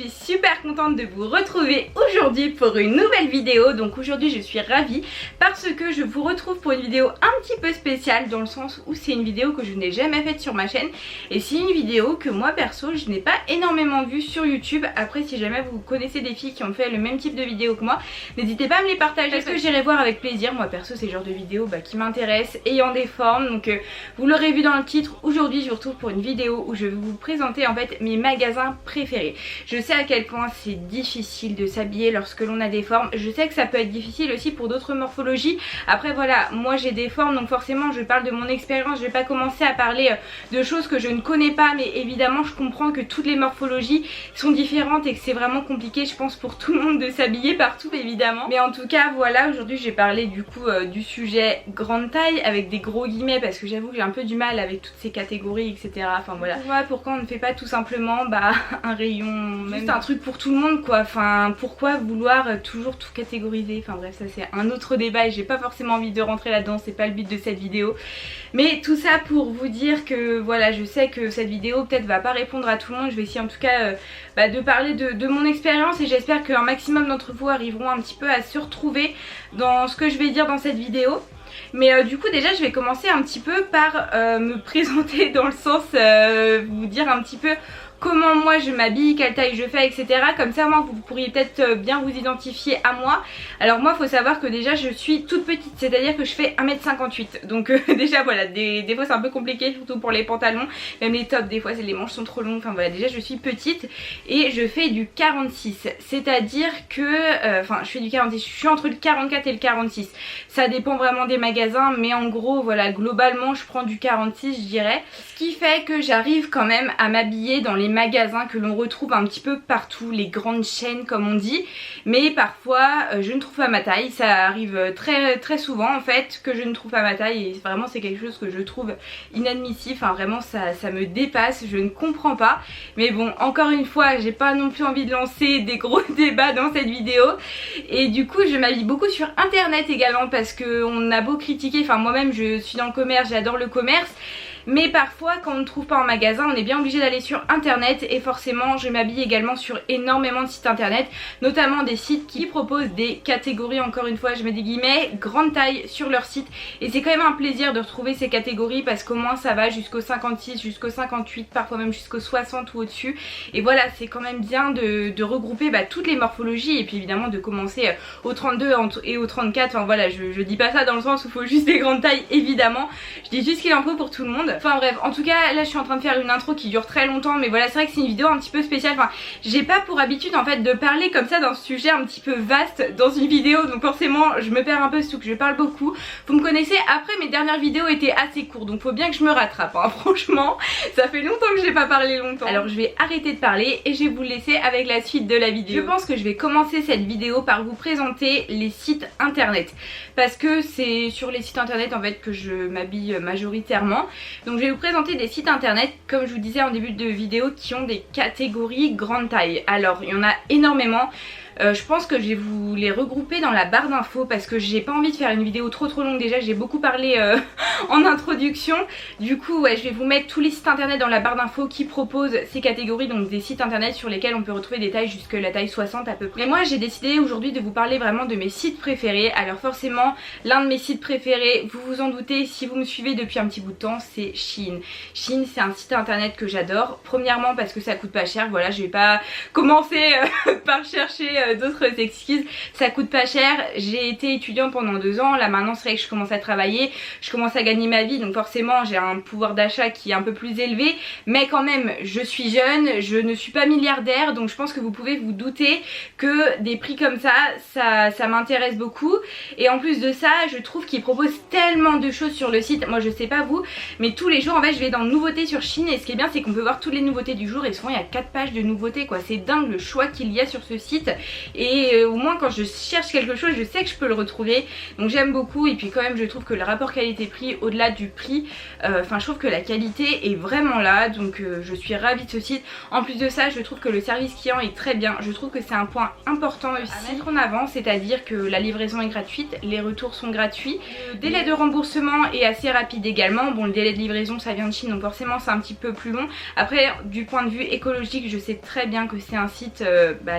suis super contente de vous retrouver aujourd'hui pour une nouvelle vidéo. Donc aujourd'hui je suis ravie parce que je vous retrouve pour une vidéo un petit peu spéciale, dans le sens où c'est une vidéo que je n'ai jamais faite sur ma chaîne et c'est une vidéo que moi perso je n'ai pas énormément vue sur YouTube. Après, si jamais vous connaissez des filles qui ont fait le même type de vidéo que moi, n'hésitez pas à me les partager parce que j'irai voir avec plaisir. Moi perso c'est le genre de vidéo qui m'intéresse, ayant des formes. Donc vous l'aurez vu dans le titre, aujourd'hui je vous retrouve pour une vidéo où je vais vous présenter en fait mes magasins préférés. Je sais à quel point c'est difficile de s'habiller lorsque l'on a des formes. Je sais que ça peut être difficile aussi pour d'autres morphologies. Après voilà, moi j'ai des formes donc forcément je parle de mon expérience. Je vais pas commencer à parler de choses que je ne connais pas, mais évidemment je comprends que toutes les morphologies sont différentes et que c'est vraiment compliqué je pense pour tout le monde de s'habiller partout évidemment. Mais en tout cas voilà, aujourd'hui j'ai parlé du coup du sujet grande taille avec des gros guillemets parce que j'avoue que j'ai un peu du mal avec toutes ces catégories etc. Enfin voilà, pourquoi on ne fait pas tout simplement un rayon, juste un truc pour tout le monde quoi. Enfin pourquoi vouloir toujours tout catégoriser. Enfin bref, ça c'est un autre débat et j'ai pas forcément envie de rentrer là-dedans, c'est pas le but de cette vidéo. Mais tout ça pour vous dire que voilà, je sais que cette vidéo peut-être va pas répondre à tout le monde. Je vais essayer en tout cas de parler de mon expérience et j'espère qu'un maximum d'entre vous arriveront un petit peu à se retrouver dans ce que je vais dire dans cette vidéo. Mais du coup déjà je vais commencer un petit peu par me présenter, dans le sens vous dire un petit peu comment moi je m'habille, quelle taille je fais etc. Comme ça moi vous pourriez peut-être bien vous identifier à moi. Alors moi faut savoir que déjà je suis toute petite, c'est à dire que je fais 1m58. Donc déjà voilà, des fois c'est un peu compliqué, surtout pour les pantalons. Même les tops des fois les manches sont trop longues. Enfin voilà, déjà je suis petite et je fais du 46. C'est à dire que enfin je fais du 46, je suis entre le 44 et le 46. Ça dépend vraiment des magasins, mais en gros voilà, globalement je prends du 46 je dirais. Ce qui fait que j'arrive quand même à m'habiller dans les magasins que l'on retrouve un petit peu partout, les grandes chaînes comme on dit. Mais parfois je ne trouve pas ma taille, ça arrive très souvent en fait que je ne trouve pas ma taille et vraiment c'est quelque chose que je trouve inadmissible. Enfin vraiment ça me dépasse, je ne comprends pas. Mais bon, encore une fois j'ai pas non plus envie de lancer des gros débats dans cette vidéo. Et du coup je m'habille beaucoup sur internet également parce que on a beau critiquer, enfin moi-même je suis dans le commerce, j'adore le commerce. Mais parfois quand on ne trouve pas en magasin on est bien obligé d'aller sur internet et forcément je m'habille également sur énormément de sites internet, notamment des sites qui proposent des catégories, encore une fois je mets des guillemets, grande taille sur leur site. Et c'est quand même un plaisir de retrouver ces catégories parce qu'au moins ça va jusqu'au 56, jusqu'au 58, parfois même jusqu'au 60 ou au-dessus. Et voilà, c'est quand même bien de regrouper toutes les morphologies et puis évidemment de commencer au 32 et au 34. Enfin voilà, je dis pas ça dans le sens où il faut juste des grandes tailles évidemment, je dis juste qu'il en faut pour tout le monde. Enfin bref, en tout cas là je suis en train de faire une intro qui dure très longtemps, mais voilà, c'est vrai que c'est une vidéo un petit peu spéciale. Enfin j'ai pas pour habitude en fait de parler comme ça d'un sujet un petit peu vaste dans une vidéo, donc forcément je me perds un peu surtout que je parle beaucoup. Vous me connaissez, après mes dernières vidéos étaient assez courtes donc faut bien que je me rattrape hein. Franchement ça fait longtemps que j'ai pas parlé longtemps. Alors je vais arrêter de parler et je vais vous laisser avec la suite de la vidéo. Je pense que je vais commencer cette vidéo par vous présenter les sites internet parce que c'est sur les sites internet en fait que je m'habille majoritairement. Donc je vais vous présenter des sites internet, comme je vous disais en début de vidéo, qui ont des catégories grande taille. Alors il y en a énormément. Je pense que je vais vous les regrouper dans la barre d'infos parce que j'ai pas envie de faire une vidéo trop longue. Déjà j'ai beaucoup parlé en introduction. Du coup ouais, je vais vous mettre tous les sites internet dans la barre d'infos qui proposent ces catégories, donc des sites internet sur lesquels on peut retrouver des tailles jusque la taille 60 à peu près. Et moi j'ai décidé aujourd'hui de vous parler vraiment de mes sites préférés. Alors forcément l'un de mes sites préférés, vous vous en doutez si vous me suivez depuis un petit bout de temps, c'est Shein. Shein c'est un site internet que j'adore. Premièrement parce que ça coûte pas cher, voilà, je vais pas commencer par chercher d'autres excuses. Ça coûte pas cher, j'ai été étudiante pendant 2 ans, là maintenant c'est vrai que je commence à travailler, je commence à gagner ma vie, donc forcément j'ai un pouvoir d'achat qui est un peu plus élevé, mais quand même je suis jeune, je ne suis pas milliardaire, donc je pense que vous pouvez vous douter que des prix comme ça m'intéresse beaucoup. Et en plus de ça je trouve qu'ils proposent tellement de choses sur le site. Moi je sais pas vous, mais tous les jours en fait je vais dans nouveautés sur Shein et ce qui est bien c'est qu'on peut voir toutes les nouveautés du jour et souvent il y a 4 pages de nouveautés quoi. C'est dingue le choix qu'il y a sur ce site. et au moins quand je cherche quelque chose je sais que je peux le retrouver, donc j'aime beaucoup. Et puis quand même je trouve que le rapport qualité-prix, au-delà du prix, enfin je trouve que la qualité est vraiment là, donc je suis ravie de ce site. En plus de ça je trouve que le service client est très bien, je trouve que c'est un point important aussi à mettre en avant, c'est-à-dire que la livraison est gratuite, les retours sont gratuits, le délai de remboursement est assez rapide également. Bon, le délai de livraison ça vient de Chine donc forcément c'est un petit peu plus long. Après du point de vue écologique je sais très bien que c'est un site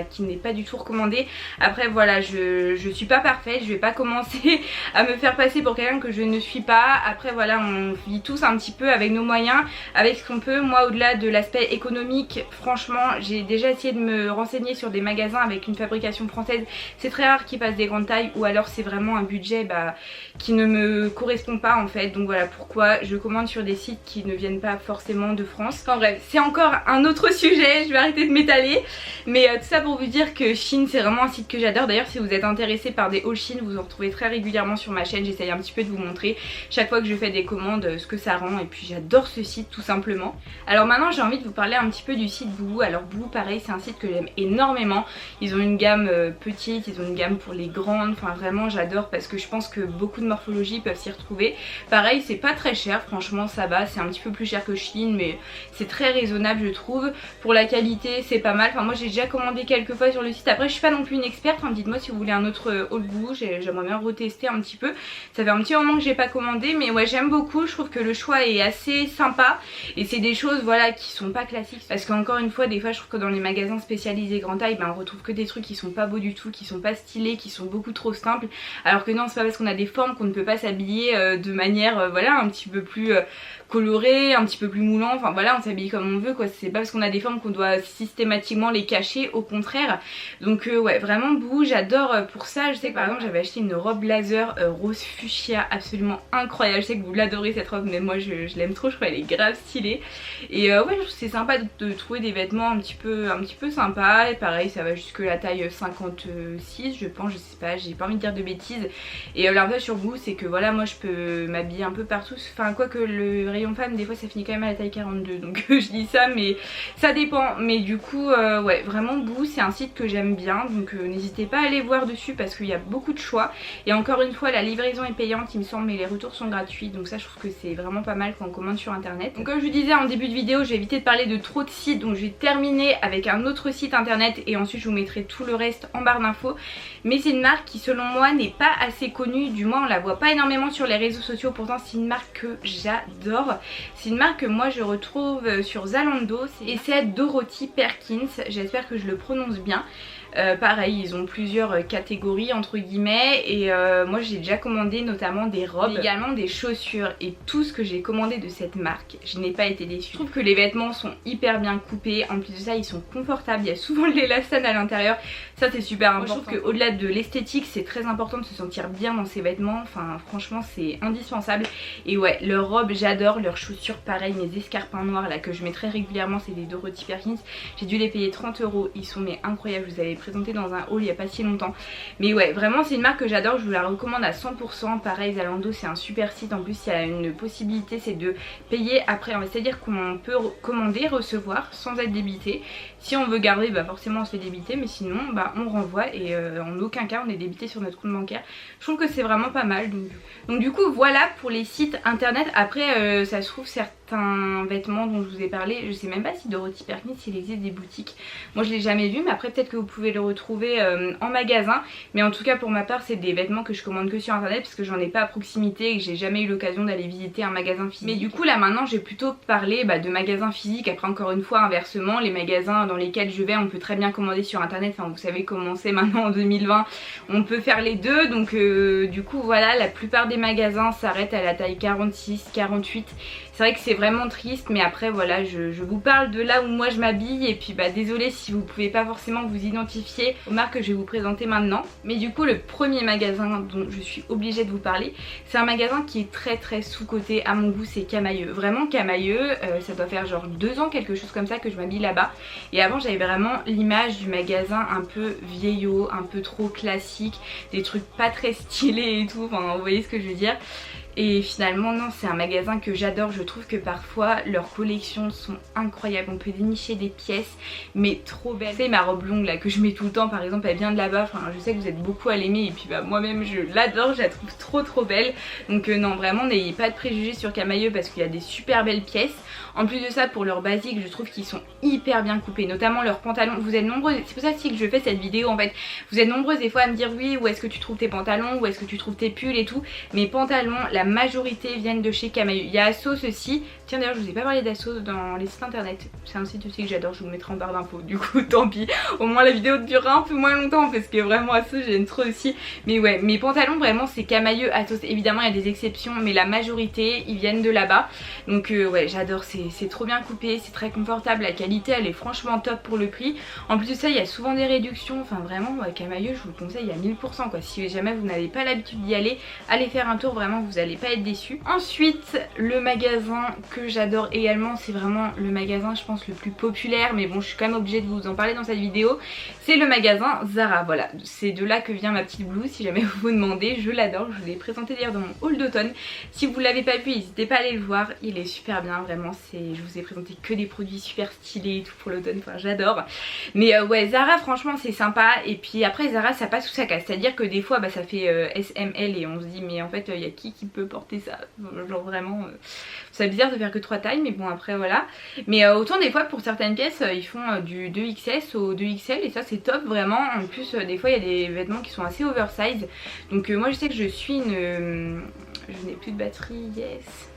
qui n'est pas du tout recommandé. Après voilà, je suis pas parfaite, je vais pas commencer à me faire passer pour quelqu'un que je ne suis pas. Après voilà, on vit tous un petit peu avec nos moyens, avec ce qu'on peut. Moi au-delà de l'aspect économique, franchement j'ai déjà essayé de me renseigner sur des magasins avec une fabrication française. C'est très rare qu'ils passent des grandes tailles, ou alors c'est vraiment un budget qui ne me correspond pas en fait. Donc voilà pourquoi je commande sur des sites qui ne viennent pas forcément de France. Enfin bref, c'est encore un autre sujet, je vais arrêter de m'étaler. Mais tout ça pour vous dire que Shein c'est vraiment un site que j'adore. D'ailleurs si vous êtes intéressé par des hauls Shein, vous en retrouvez très régulièrement sur ma chaîne. J'essaye un petit peu de vous montrer chaque fois que je fais des commandes ce que ça rend, et puis j'adore ce site tout simplement. Alors maintenant j'ai envie de vous parler un petit peu du site Boohoo. Alors Boohoo pareil, c'est un site que j'aime énormément. Ils ont une gamme petite, ils ont une gamme pour les grandes, enfin vraiment j'adore parce que je pense que beaucoup de morphologie peuvent s'y retrouver. Pareil c'est pas très cher, franchement ça va, c'est un petit peu plus cher que Shein mais c'est très raisonnable je trouve. Pour la qualité c'est pas mal, enfin moi j'ai déjà commandé quelques fois sur le site. Après je suis pas non plus une experte, hein. Dites-moi si vous voulez un autre haul Boohoo, j'aimerais bien retester un petit peu. Ça fait un petit moment que j'ai pas commandé mais ouais j'aime beaucoup, je trouve que le choix est assez sympa et c'est des choses voilà qui sont pas classiques. Parce qu'encore une fois des fois je trouve que dans les magasins spécialisés grande taille on retrouve que des trucs qui sont pas beaux du tout, qui sont pas stylés, qui sont beaucoup trop simples. Alors que non, c'est pas parce qu'on a des formes qu'on ne peut pas s'habiller de manière voilà un petit peu plus coloré, un petit peu plus moulant, enfin voilà on s'habille comme on veut quoi. C'est pas parce qu'on a des formes qu'on doit systématiquement les cacher, au contraire. Donc ouais vraiment Boohoo j'adore pour ça. Je sais que par exemple j'avais acheté une robe blazer rose fuchsia absolument incroyable. Je sais que vous l'adorez cette robe mais moi je l'aime trop, je trouve elle est grave stylée. Et ouais je trouve que c'est sympa de trouver des vêtements un petit peu sympas. Et pareil ça va jusque la taille 56 je pense, je sais pas, j'ai pas envie de dire de bêtises. Et l'avantage sur Boohoo c'est que voilà moi je peux m'habiller un peu partout, enfin quoi que le rayon femme des fois ça finit quand même à la taille 42 donc je dis ça mais ça dépend. Mais du coup ouais vraiment Boohoo c'est un site que j'aime bien, donc n'hésitez pas à aller voir dessus parce qu'il y a beaucoup de choix. Et encore une fois la livraison est payante il me semble mais les retours sont gratuits, donc ça je trouve que c'est vraiment pas mal quand on commande sur internet. Donc comme je vous disais en début de vidéo je vais éviter de parler de trop de sites, donc je vais terminer avec un autre site internet et ensuite je vous mettrai tout le reste en barre d'infos. Mais c'est une marque qui selon moi n'est pas assez connue, du moins on la voit pas énormément sur les réseaux sociaux, pourtant c'est une marque que j'adore. C'est une marque que moi je retrouve sur Zalando et c'est Dorothy Perkins, j'espère que je le prononce bien. Pareil ils ont plusieurs catégories entre guillemets et moi j'ai déjà commandé notamment des robes, mais également des chaussures, et tout ce que j'ai commandé de cette marque je n'ai pas été déçue. Je trouve que les vêtements sont hyper bien coupés, en plus de ça ils sont confortables, il y a souvent de l'élastane à l'intérieur, ça c'est super important. Moi, je trouve qu'au delà de l'esthétique c'est très important de se sentir bien dans ses vêtements, enfin franchement c'est indispensable. Et ouais leurs robes j'adore, leurs chaussures pareil, mes escarpins noirs là que je mets très régulièrement c'est des Dorothy Perkins, j'ai dû les payer 30 €, ils sont mais incroyables, je vous avais présenté dans un haul il y a pas si longtemps. Mais ouais vraiment c'est une marque que j'adore, je vous la recommande à 100%. Pareil Zalando c'est un super site, en plus il y a une possibilité c'est de payer après, c'est à dire qu'on peut commander, recevoir sans être débité. Si on veut garder forcément on se fait débiter, mais sinon on renvoie et en aucun cas on est débité sur notre compte bancaire. Je trouve que c'est vraiment pas mal. Donc du coup voilà pour les sites internet. Après ça se trouve certains vêtements dont je vous ai parlé, je sais même pas si Dorothy Perkins il existe des boutiques, moi je l'ai jamais vu, mais après peut-être que vous pouvez le retrouver en magasin. Mais en tout cas pour ma part c'est des vêtements que je commande que sur internet parce que j'en ai pas à proximité et que j'ai jamais eu l'occasion d'aller visiter un magasin physique. Mais du coup là maintenant j'ai plutôt parlé de magasins physiques. Après encore une fois inversement les magasins dans lesquels je vais on peut très bien commander sur internet, enfin vous savez comment c'est maintenant en 2020, on peut faire les deux. Donc du coup voilà la plupart des magasins s'arrêtent à la taille 46, 48. C'est vrai que c'est vraiment triste, mais après voilà je vous parle de là où moi je m'habille. Et puis désolée si vous pouvez pas forcément vous identifier aux marques que je vais vous présenter maintenant. Mais du coup le premier magasin dont je suis obligée de vous parler, c'est un magasin qui est très sous-coté à mon goût, c'est Camaïeu. Vraiment Camaïeu, ça doit faire genre 2 ans quelque chose comme ça que je m'habille là-bas. Et avant j'avais vraiment l'image du magasin un peu vieillot, un peu trop classique, des trucs pas très stylés et tout, enfin vous voyez ce que je veux dire. et finalement non, c'est un magasin que j'adore. Je trouve que parfois leurs collections sont incroyables, on peut dénicher des pièces mais trop belles. C'est ma robe longue là que je mets tout le temps par exemple, elle vient de là-bas, enfin je sais que vous êtes beaucoup à l'aimer et puis bah moi-même je l'adore, je la trouve trop belle. Donc non, vraiment n'ayez pas de préjugés sur Camaïeu parce qu'il y a des super belles pièces. En plus de ça, pour leurs basiques, je trouve qu'ils sont hyper bien coupés, notamment leurs pantalons. Vous êtes nombreux, c'est pour ça aussi que je fais cette vidéo en fait. Vous êtes nombreuses des fois à me dire oui, où est-ce que tu trouves tes pantalons, où est-ce que tu trouves tes pulls et tout. Mes pantalons, la majorité viennent de chez Camaïeu. Il y a Assos aussi. Tiens d'ailleurs, je vous ai pas parlé d'Assos dans les sites internet. C'est un site aussi que j'adore, je vous le mettrai en barre d'infos. Du coup, tant pis. Au moins la vidéo durera un peu moins longtemps parce que vraiment Assos, j'aime trop aussi. Mais ouais, mes pantalons vraiment c'est Camaïeu, Assos. Évidemment, il y a des exceptions, mais la majorité, ils viennent de là-bas. Donc ouais, j'adore, c'est trop bien coupé, c'est très confortable, la qualité elle est franchement top pour le prix. En plus de ça, il y a souvent des réductions, enfin vraiment ouais, Camaïeu je vous le conseille à 1000% quoi. Si jamais vous n'avez pas l'habitude d'y aller, allez faire un tour, vraiment vous allez pas être déçus. Ensuite, le magasin que j'adore également, c'est vraiment le magasin je pense le plus populaire, mais bon je suis quand même obligée de vous en parler dans cette vidéo, c'est le magasin Zara. Voilà, c'est de là que vient ma petite blouse, si jamais vous vous demandez, je l'adore, je vous l'ai présenté d'ailleurs dans mon haul d'automne. Si vous l'avez pas vu, n'hésitez pas à aller le voir, il est super bien vraiment, je vous ai présenté que des produits super stylés et tout pour l'automne, enfin j'adore. Mais ouais, Zara franchement c'est sympa, et puis après Zara ça passe ou ça casse, c'est à dire que des fois bah, ça fait SML et on se dit mais en fait il y a qui peut porter ça, genre vraiment c'est bizarre de faire que 3 tailles, mais bon après voilà. Mais autant des fois pour certaines pièces ils font du 2XS au 2XL et ça c'est top vraiment. En plus des fois il y a des vêtements qui sont assez oversize, donc moi je sais que je suis une... Je n'ai plus de batterie, yes.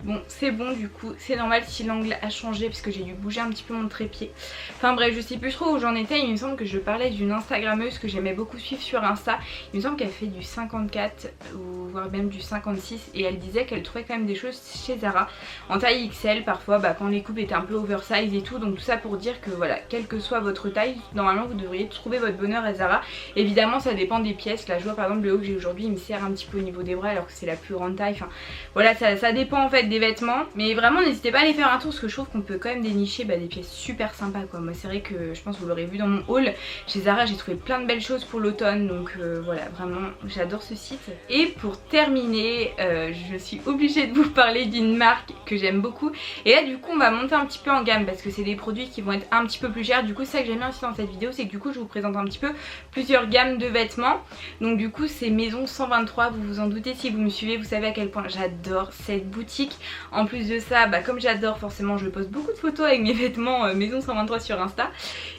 Bon, c'est bon du coup, c'est normal si l'angle a changé parce que j'ai dû bouger un petit peu mon trépied. Enfin bref, je sais plus trop où j'en étais. Il me semble que je parlais d'une Instagrammeuse que j'aimais beaucoup suivre sur Insta. Il me semble qu'elle fait du 54 ou voire même du 56 et elle disait qu'elle trouvait quand même des choses chez Zara en taille XL parfois bah, quand les coupes étaient un peu oversize et tout. Donc tout ça pour dire que voilà, quelle que soit votre taille, normalement vous devriez trouver votre bonheur à Zara. Évidemment ça dépend des pièces. Là je vois par exemple le haut que j'ai aujourd'hui, il me serre un petit peu au niveau des bras alors que c'est la plus grande taille. Enfin voilà, ça dépend en fait des vêtements, mais vraiment n'hésitez pas à aller faire un tour parce que je trouve qu'on peut quand même dénicher bah, des pièces super sympas quoi. Moi c'est vrai que je pense que vous l'aurez vu dans mon haul, chez Zara j'ai trouvé plein de belles choses pour l'automne, donc voilà, vraiment j'adore ce site. Et pour terminer je suis obligée de vous parler d'une marque que j'aime beaucoup, et là du coup on va monter un petit peu en gamme parce que c'est des produits qui vont être un petit peu plus chers. Du coup c'est ça que j'aime bien aussi dans cette vidéo, c'est que du coup je vous présente un petit peu plusieurs gammes de vêtements. Donc du coup c'est Maison 123, vous vous en doutez si vous me suivez, vous savez à quel point j'adore cette boutique. En plus de ça, bah, comme j'adore forcément je poste beaucoup de photos avec mes vêtements Maison 123 sur Insta,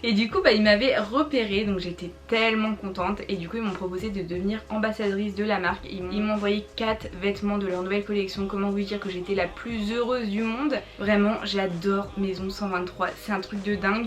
et du coup bah, ils m'avaient repéré, donc j'étais tellement contente, et du coup ils m'ont proposé de devenir ambassadrice de la marque. Ils m'ont envoyé 4 vêtements de leur nouvelle collection. Comment vous dire que j'étais la plus heureuse du monde. Vraiment j'adore Maison 123, c'est un truc de dingue.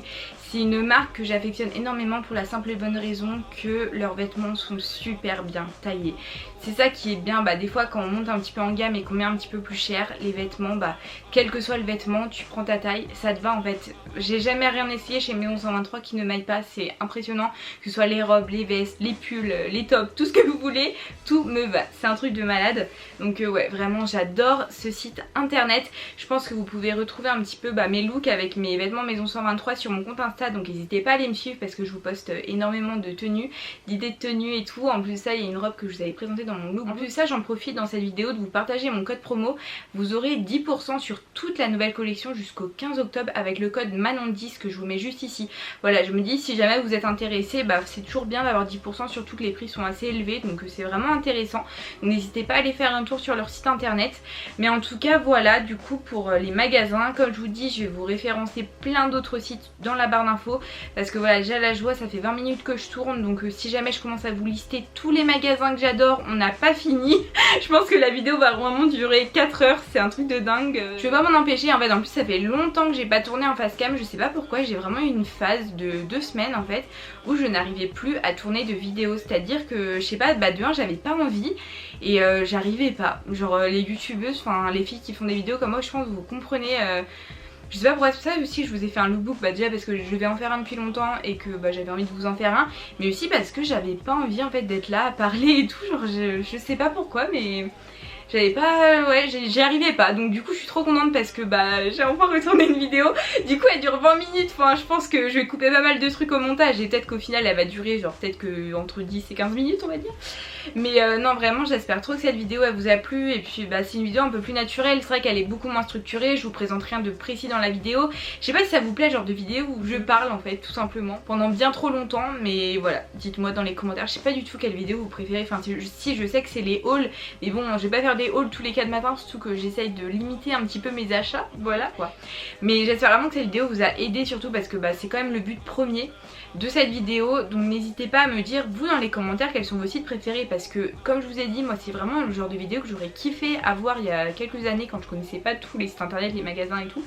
C'est une marque que j'affectionne énormément pour la simple et bonne raison que leurs vêtements sont super bien taillés. C'est ça qui est bien, bah, des fois quand on monte un petit peu en gamme et qu'on met un petit peu plus cher, les vêtements, bah, quel que soit le vêtement, tu prends ta taille, ça te va en fait. J'ai jamais rien essayé chez Maison 123 qui ne m'aille pas, c'est impressionnant. Que ce soit les robes, les vestes, les pulls, les tops, tout ce que vous voulez, tout me va. C'est un truc de malade. Donc ouais, vraiment j'adore ce site internet. Je pense que vous pouvez retrouver un petit peu bah, mes looks avec mes vêtements Maison 123 sur mon compte Insta, donc n'hésitez pas à aller me suivre parce que je vous poste énormément de tenues, d'idées de tenues et tout. En plus de ça, il y a une robe que je vous avais présentée dans mon look. En plus de ça, j'en profite dans cette vidéo de vous partager mon code promo. Vous aurez 10% sur toute la nouvelle collection jusqu'au 15 octobre avec le code Manon10 que je vous mets juste ici. Voilà, je me dis si jamais vous êtes intéressé, bah, c'est toujours bien d'avoir 10%, surtout que les prix sont assez élevés, donc c'est vraiment intéressant. N'hésitez pas à aller faire un tour sur leur site internet. Mais en tout cas voilà, du coup pour les magasins, comme je vous dis, je vais vous référencer plein d'autres sites dans la barre d'infos parce que voilà, déjà là je vois ça fait 20 minutes que je tourne, donc si jamais je commence à vous lister tous les magasins que j'adore, on n'a pas fini. Je pense que la vidéo va vraiment durer 4 heures, c'est un truc de dingue. Je vais pas m'en empêcher en fait, en plus ça fait longtemps que j'ai pas tourné en face cam, je sais pas pourquoi, j'ai vraiment eu une phase de 2 semaines en fait où je n'arrivais plus à tourner de vidéos, c'est à dire que je sais pas, bah de un j'avais pas envie et j'arrivais pas, genre les youtubeuses, enfin les filles qui font des vidéos comme moi, je pense que vous comprenez. Je sais pas pourquoi tout ça aussi, je vous ai fait un lookbook, bah déjà parce que je vais en faire un depuis longtemps et que bah, j'avais envie de vous en faire un, mais aussi parce que j'avais pas envie en fait d'être là à parler et tout, genre je sais pas pourquoi, mais j'avais pas, ouais, j'y arrivais pas. Donc du coup je suis trop contente parce que bah j'ai enfin retourné une vidéo. Du coup elle dure 20 minutes, enfin je pense que je vais couper pas mal de trucs au montage et peut-être qu'au final elle va durer genre peut-être que entre 10 et 15 minutes on va dire. Mais non vraiment j'espère trop que cette vidéo elle vous a plu et puis bah c'est une vidéo un peu plus naturelle, c'est vrai qu'elle est beaucoup moins structurée, je vous présente rien de précis dans la vidéo. Je sais pas si ça vous plaît genre de vidéo où je parle en fait tout simplement pendant bien trop longtemps, mais voilà dites-moi dans les commentaires, je sais pas du tout quelle vidéo vous préférez, enfin si je sais que c'est les hauls, mais bon je vais pas faire des hauls tous les 4 matins, surtout que j'essaye de limiter un petit peu mes achats, voilà quoi. Mais j'espère vraiment que cette vidéo vous a aidé surtout parce que bah c'est quand même le but premier de cette vidéo, donc n'hésitez pas à me dire vous dans les commentaires quels sont vos sites préférés parce que comme je vous ai dit moi c'est vraiment le genre de vidéo que j'aurais kiffé avoir il y a quelques années quand je connaissais pas tous les sites internet, les magasins et tout.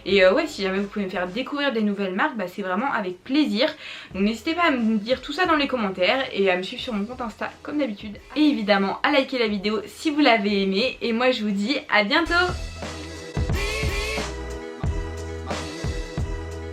Et ouais si jamais vous pouvez me faire découvrir des nouvelles marques bah c'est vraiment avec plaisir. Donc n'hésitez pas à me dire tout ça dans les commentaires et à me suivre sur mon compte Insta comme d'habitude. Et évidemment à liker la vidéo si vous l'avez aimée et moi je vous dis à bientôt.